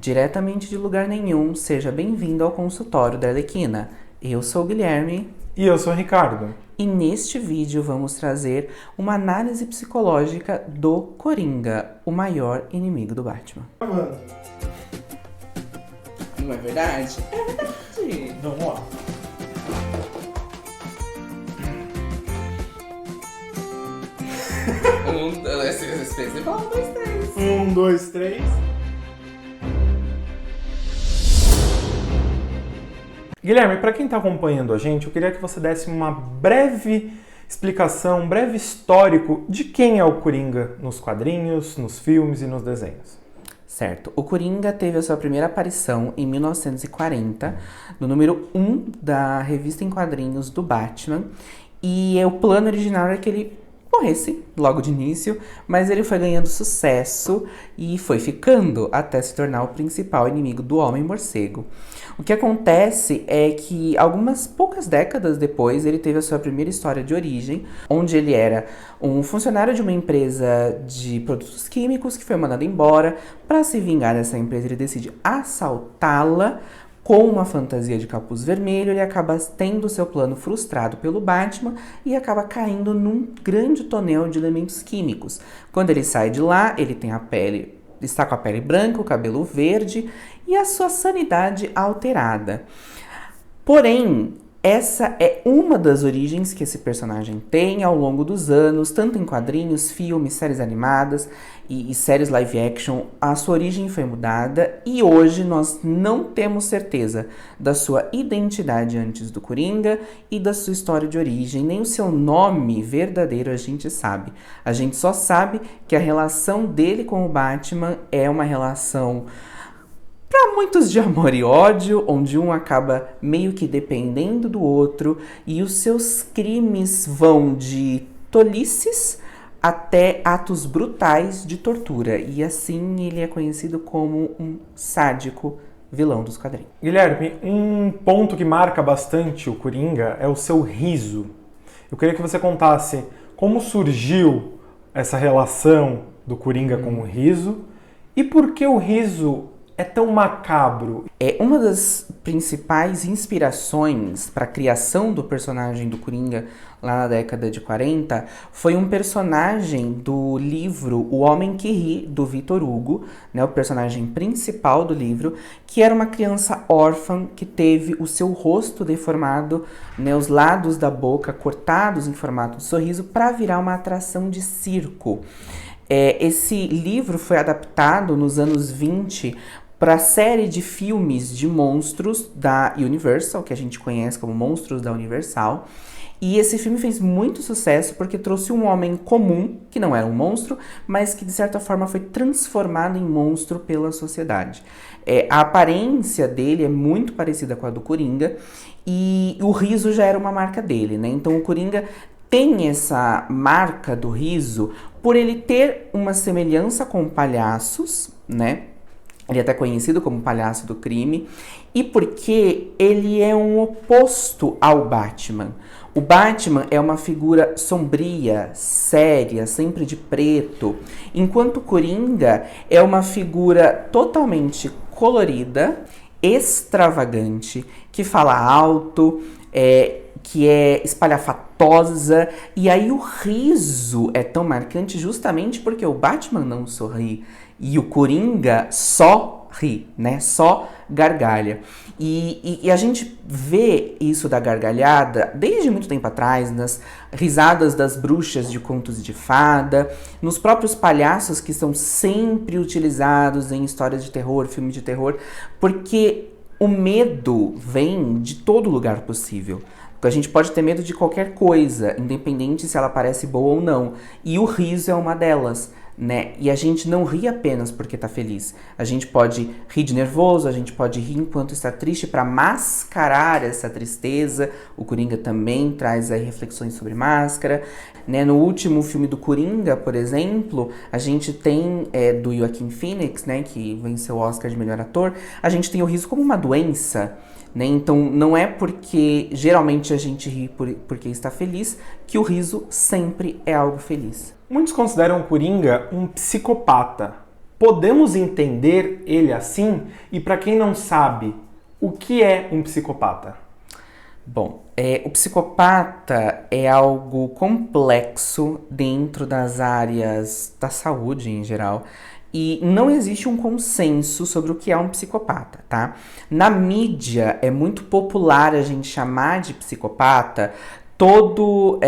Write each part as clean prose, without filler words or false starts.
Diretamente de lugar nenhum, seja bem-vindo ao consultório da Arlequina. Eu sou o Guilherme. E eu sou o Ricardo. E neste vídeo vamos trazer uma análise psicológica do Coringa, o maior inimigo do Batman. Não é verdade? É verdade! Vamos lá. dois, três. 1, 2, 3. Guilherme, para quem está acompanhando a gente, eu queria que você desse uma breve explicação, um breve histórico de quem é o Coringa nos quadrinhos, nos filmes e nos desenhos. Certo. O Coringa teve a sua primeira aparição em 1940, no número 1 da revista em quadrinhos do Batman. E o plano original era que ele morresse logo de início, mas ele foi ganhando sucesso e foi ficando até se tornar o principal inimigo do Homem-Morcego. O que acontece é que algumas poucas décadas depois ele teve a sua primeira história de origem, onde ele era um funcionário de uma empresa de produtos químicos que foi mandado embora. Para se vingar dessa empresa, ele decide assaltá-la. Com uma fantasia de capuz vermelho, ele acaba tendo seu plano frustrado pelo Batman e acaba caindo num grande tonel de elementos químicos. Quando ele sai de lá, ele está com a pele branca, o cabelo verde e a sua sanidade alterada. Porém, essa é uma das origens que esse personagem tem ao longo dos anos, tanto em quadrinhos, filmes, séries animadas e séries live action. A sua origem foi mudada e hoje nós não temos certeza da sua identidade antes do Coringa e da sua história de origem, nem o seu nome verdadeiro a gente sabe. A gente só sabe que a relação dele com o Batman é uma relação para muitos de amor e ódio, onde um acaba meio que dependendo do outro e os seus crimes vão de tolices até atos brutais de tortura. E assim ele é conhecido como um sádico vilão dos quadrinhos. Guilherme, um ponto que marca bastante o Coringa é o seu riso. Eu queria que você contasse como surgiu essa relação do Coringa com o riso e por que o riso é tão macabro. Uma das principais inspirações para a criação do personagem do Coringa lá na década de 40 foi um personagem do livro O Homem que Ri, do Victor Hugo, né, o personagem principal do livro, que era uma criança órfã que teve o seu rosto deformado, né, os lados da boca cortados em formato de sorriso para virar uma atração de circo. Esse livro foi adaptado nos anos 20 para a série de filmes de monstros da Universal, que a gente conhece como Monstros da Universal. E esse filme fez muito sucesso porque trouxe um homem comum, que não era um monstro, mas que de certa forma foi transformado em monstro pela sociedade. A aparência dele é muito parecida com a do Coringa e o riso já era uma marca dele, né? Então o Coringa tem essa marca do riso por ele ter uma semelhança com palhaços, né? Ele é até conhecido como palhaço do crime, e porque ele é um oposto ao Batman. O Batman é uma figura sombria, séria, sempre de preto, enquanto o Coringa é uma figura totalmente colorida, extravagante, que fala alto, que é espalhafatosa, e aí o riso é tão marcante justamente porque o Batman não sorri e o Coringa só ri, né? Só gargalha. E a gente vê isso da gargalhada desde muito tempo atrás, nas risadas das bruxas de contos de fada, nos próprios palhaços que são sempre utilizados em histórias de terror, filmes de terror, porque o medo vem de todo lugar possível. A gente pode ter medo de qualquer coisa, independente se ela parece boa ou não. E o riso é uma delas, né? E a gente não ri apenas porque tá feliz. A gente pode rir de nervoso, a gente pode rir enquanto está triste para mascarar essa tristeza. O Coringa também traz aí reflexões sobre máscara, né? No último filme do Coringa, por exemplo, a gente tem do Joaquin Phoenix, né? Que venceu o Oscar de melhor ator. A gente tem o riso como uma doença, né? Então não é porque geralmente a gente ri porque está feliz que o riso sempre é algo feliz. Muitos consideram o Coringa um psicopata. podemos entender ele assim? E para quem não sabe, o que é um psicopata? Bom, o psicopata é algo complexo dentro das áreas da saúde em geral. E não existe um consenso sobre o que é um psicopata, tá? Na mídia é muito popular a gente chamar de psicopata toda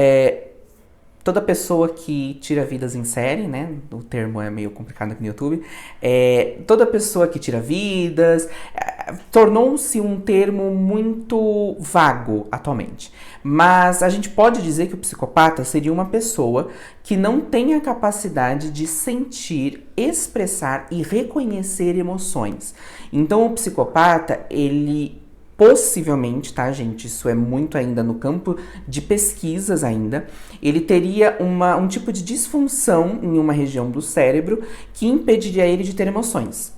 pessoa que tira vidas em série, né? O termo é meio complicado aqui no YouTube. Toda pessoa que tira vidas. Tornou-se um termo muito vago atualmente. Mas a gente pode dizer que o psicopata seria uma pessoa que não tem a capacidade de sentir, expressar e reconhecer emoções. Então o psicopata, ele possivelmente, tá, gente? Isso é muito ainda no campo de pesquisas ainda. Ele teria um tipo de disfunção em uma região do cérebro que impediria ele de ter emoções.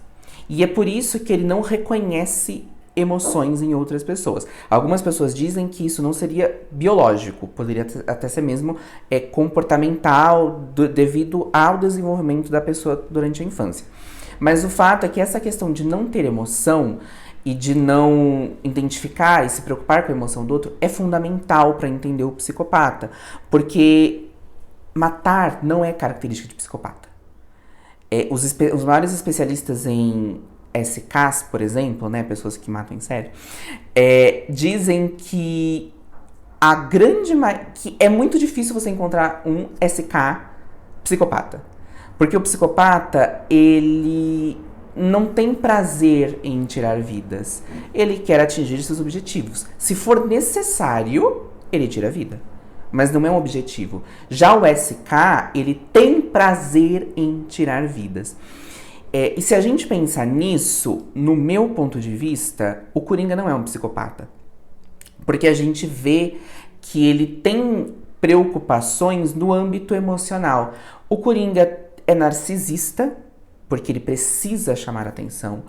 E é por isso que ele não reconhece emoções em outras pessoas. Algumas pessoas dizem que isso não seria biológico, poderia até ser mesmo comportamental devido ao desenvolvimento da pessoa durante a infância. Mas o fato é que essa questão de não ter emoção e de não identificar e se preocupar com a emoção do outro é fundamental para entender o psicopata, porque matar não é característica de psicopata. Os maiores especialistas em SKs, por exemplo, né, pessoas que matam em série, dizem que que é muito difícil você encontrar um SK psicopata. Porque o psicopata, ele não tem prazer em tirar vidas. Ele quer atingir seus objetivos. Se for necessário, ele tira a vida. Mas não é um objetivo. Já o SK, ele tem prazer em tirar vidas. E se a gente pensar nisso, no meu ponto de vista, o Coringa não é um psicopata. Porque a gente vê que ele tem preocupações no âmbito emocional. O Coringa é narcisista, porque ele precisa chamar atenção.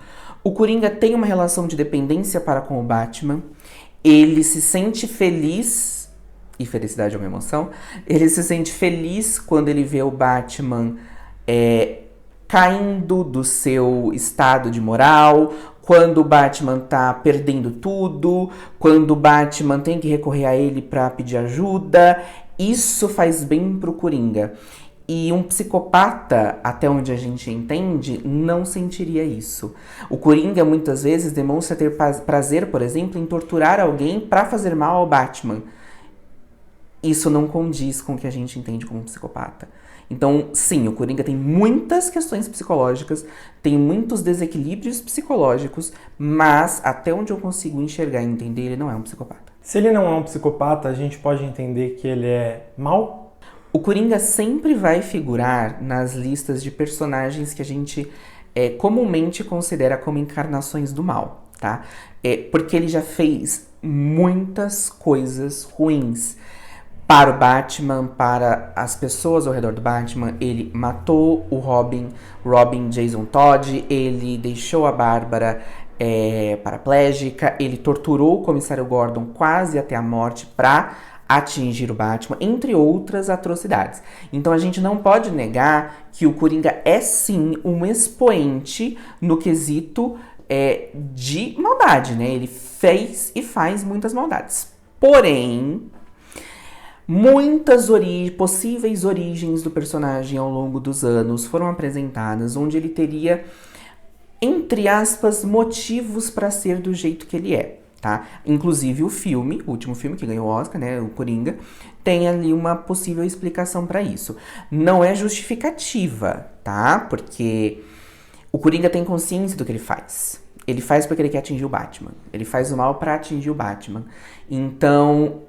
O Coringa tem uma relação de dependência para com o Batman. Ele se sente feliz, e felicidade é uma emoção, ele se sente feliz quando ele vê o Batman caindo do seu estado de moral, quando o Batman tá perdendo tudo, quando o Batman tem que recorrer a ele para pedir ajuda. Isso faz bem pro Coringa. E um psicopata, até onde a gente entende, não sentiria isso. O Coringa, muitas vezes, demonstra ter prazer, por exemplo, em torturar alguém para fazer mal ao Batman. Isso não condiz com o que a gente entende como um psicopata. Então, sim, o Coringa tem muitas questões psicológicas, tem muitos desequilíbrios psicológicos, mas até onde eu consigo enxergar e entender, ele não é um psicopata. Se ele não é um psicopata, a gente pode entender que ele é mau? O Coringa sempre vai figurar nas listas de personagens que a gente comumente considera como encarnações do mal, tá? Porque ele já fez muitas coisas ruins para o Batman, para as pessoas ao redor do Batman. Ele matou o Robin Jason Todd, ele deixou a Bárbara paraplégica, ele torturou o comissário Gordon quase até a morte para atingir o Batman, entre outras atrocidades. Então a gente não pode negar que o Coringa é sim um expoente no quesito de maldade, né? Ele fez e faz muitas maldades. Porém, muitas possíveis origens do personagem ao longo dos anos foram apresentadas, onde ele teria, entre aspas, motivos para ser do jeito que ele é, tá? Inclusive o último filme que ganhou o Oscar, né, o Coringa, tem ali uma possível explicação para isso. Não é justificativa, tá? Porque o Coringa tem consciência do que ele faz. Ele faz porque ele quer atingir o Batman. Ele faz o mal para atingir o Batman. Então,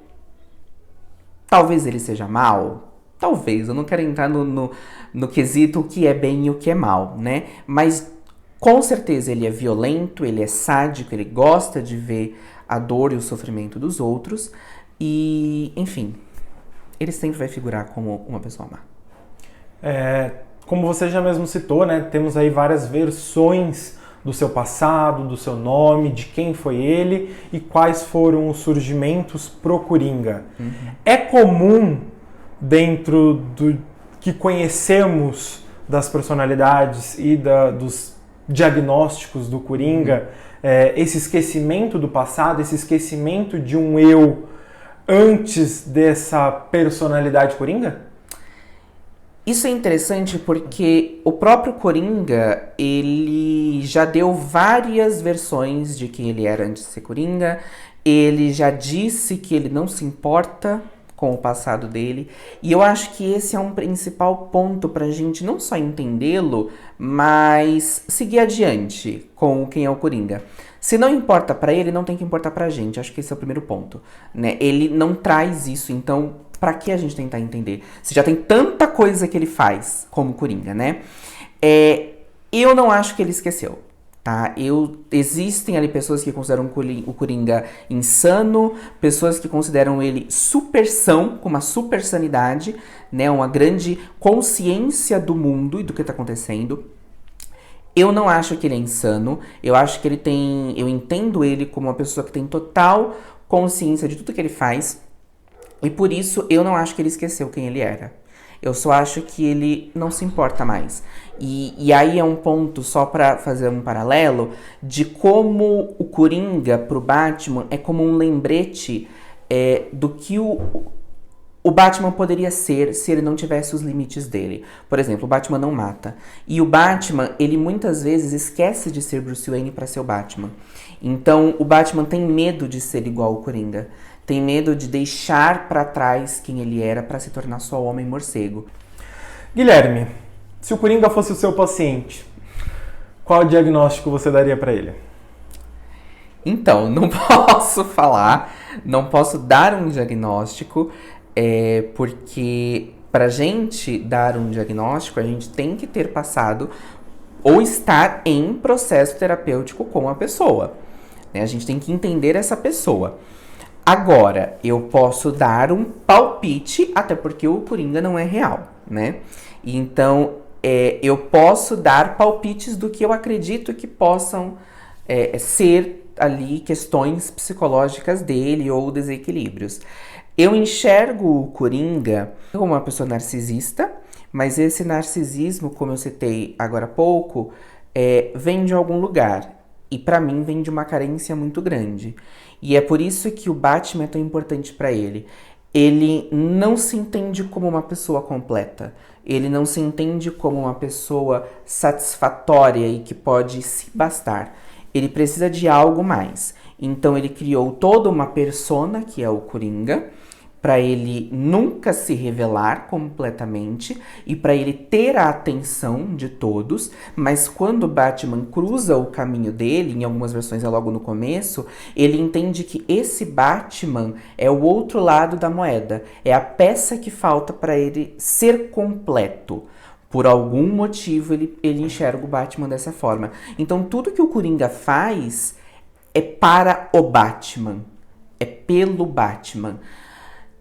talvez ele seja mal. Talvez. Eu não quero entrar no quesito o que é bem e o que é mal, né? Mas com certeza ele é violento, ele é sádico, ele gosta de ver a dor e o sofrimento dos outros. E, enfim, ele sempre vai figurar como uma pessoa má. Como você já mesmo citou, né? Temos aí várias versões do seu passado, do seu nome, de quem foi ele e quais foram os surgimentos pro Coringa. É comum, dentro do que conhecemos das personalidades e dos diagnósticos do Coringa, esse esquecimento do passado, esse esquecimento de um eu antes dessa personalidade Coringa? Isso é interessante porque o próprio Coringa, ele já deu várias versões de quem ele era antes de ser Coringa. Ele já disse que ele não se importa com o passado dele. E eu acho que esse é um principal ponto pra gente não só entendê-lo, mas seguir adiante com quem é o Coringa. Se não importa pra ele, não tem que importar pra gente. Acho que esse é o primeiro ponto, né? Ele não traz isso, então pra que a gente tentar entender? Se já tem tanta coisa que ele faz como Coringa, né? Eu não acho que ele esqueceu, tá? Existem ali pessoas que consideram o Coringa insano, pessoas que consideram ele super são, com uma super sanidade, né? Uma grande consciência do mundo e do que tá acontecendo. Eu não acho que ele é insano, eu acho que eu entendo ele como uma pessoa que tem total consciência de tudo que ele faz, e por isso eu não acho que ele esqueceu quem ele era. Eu só acho que ele não se importa mais. E aí é um ponto, só pra fazer um paralelo, de como o Coringa pro Batman é como um lembrete do que o Batman poderia ser se ele não tivesse os limites dele. Por exemplo, o Batman não mata. E o Batman, ele muitas vezes esquece de ser Bruce Wayne para ser o Batman. Então, o Batman tem medo de ser igual ao Coringa. Tem medo de deixar para trás quem ele era para se tornar só o Homem-Morcego. Guilherme, se o Coringa fosse o seu paciente, qual diagnóstico você daria para ele? Então, não posso falar, não posso dar um diagnóstico, porque pra gente dar um diagnóstico, a gente tem que ter passado ou estar em processo terapêutico com a pessoa, né? A gente tem que entender essa pessoa. Agora, eu posso dar um palpite, até porque o Coringa não é real, né? Então, eu posso dar palpites do que eu acredito que possam ser ali questões psicológicas dele ou desequilíbrios. Eu enxergo o Coringa como uma pessoa narcisista, mas esse narcisismo, como eu citei agora há pouco, vem de algum lugar. E pra mim vem de uma carência muito grande. E é por isso que o Batman é tão importante pra ele. Ele não se entende como uma pessoa completa. Ele não se entende como uma pessoa satisfatória e que pode se bastar. Ele precisa de algo mais. Então ele criou toda uma persona, que é o Coringa, para ele nunca se revelar completamente e para ele ter a atenção de todos, mas quando o Batman cruza o caminho dele, em algumas versões é logo no começo, ele entende que esse Batman é o outro lado da moeda, é a peça que falta para ele ser completo. Por algum motivo ele enxerga o Batman dessa forma. Então tudo que o Coringa faz é para o Batman, é pelo Batman.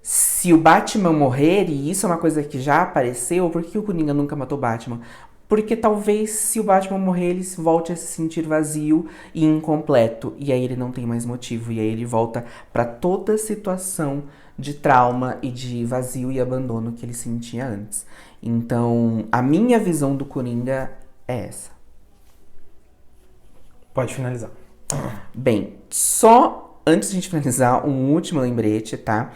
Se o Batman morrer, e isso é uma coisa que já apareceu, por que o Coringa nunca matou o Batman? Porque talvez se o Batman morrer, ele volte a se sentir vazio e incompleto. E aí ele não tem mais motivo. E aí ele volta para toda a situação de trauma e de vazio e abandono que ele sentia antes. Então, a minha visão do Coringa é essa. Pode finalizar. Bem, só antes de a gente finalizar, um último lembrete, tá?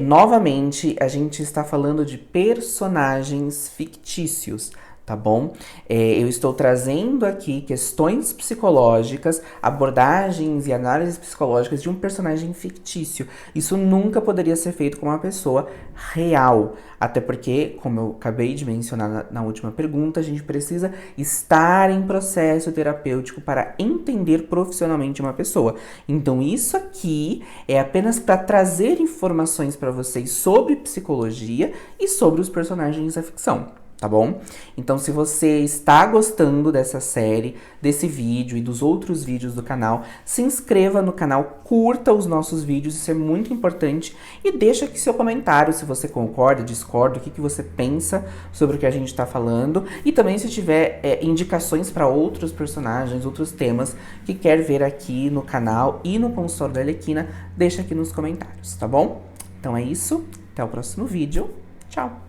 Novamente, a gente está falando de personagens fictícios, tá bom? Eu estou trazendo aqui questões psicológicas, abordagens e análises psicológicas de um personagem fictício. Isso nunca poderia ser feito com uma pessoa real. Até porque, como eu acabei de mencionar na última pergunta, a gente precisa estar em processo terapêutico para entender profissionalmente uma pessoa. Então, isso aqui é apenas para trazer informações para vocês sobre psicologia e sobre os personagens da ficção. Tá bom? Então, se você está gostando dessa série, desse vídeo e dos outros vídeos do canal, se inscreva no canal, curta os nossos vídeos, isso é muito importante, e deixa aqui seu comentário se você concorda, discorda, o que você pensa sobre o que a gente está falando, e também se tiver indicações para outros personagens, outros temas que quer ver aqui no canal e no consultório da Arlequina, deixa aqui nos comentários, tá bom? Então é isso, até o próximo vídeo, tchau!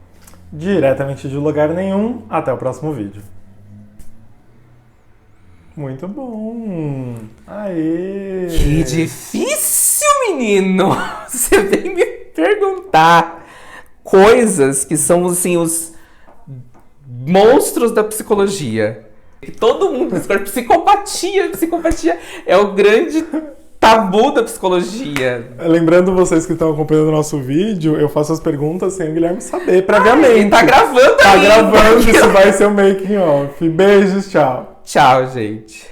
diretamente de lugar nenhum. Até o próximo vídeo. Muito bom! Aê! Que difícil, menino! Você vem me perguntar coisas que são, assim, os monstros da psicologia. Que todo mundo discorda. Psicopatia é o grande tabu da psicologia. Lembrando vocês que estão acompanhando o nosso vídeo, eu faço as perguntas sem o Guilherme saber previamente. Tá gravando Tá ainda. gravando, isso vai ser o making off. Beijos, tchau. Tchau, gente.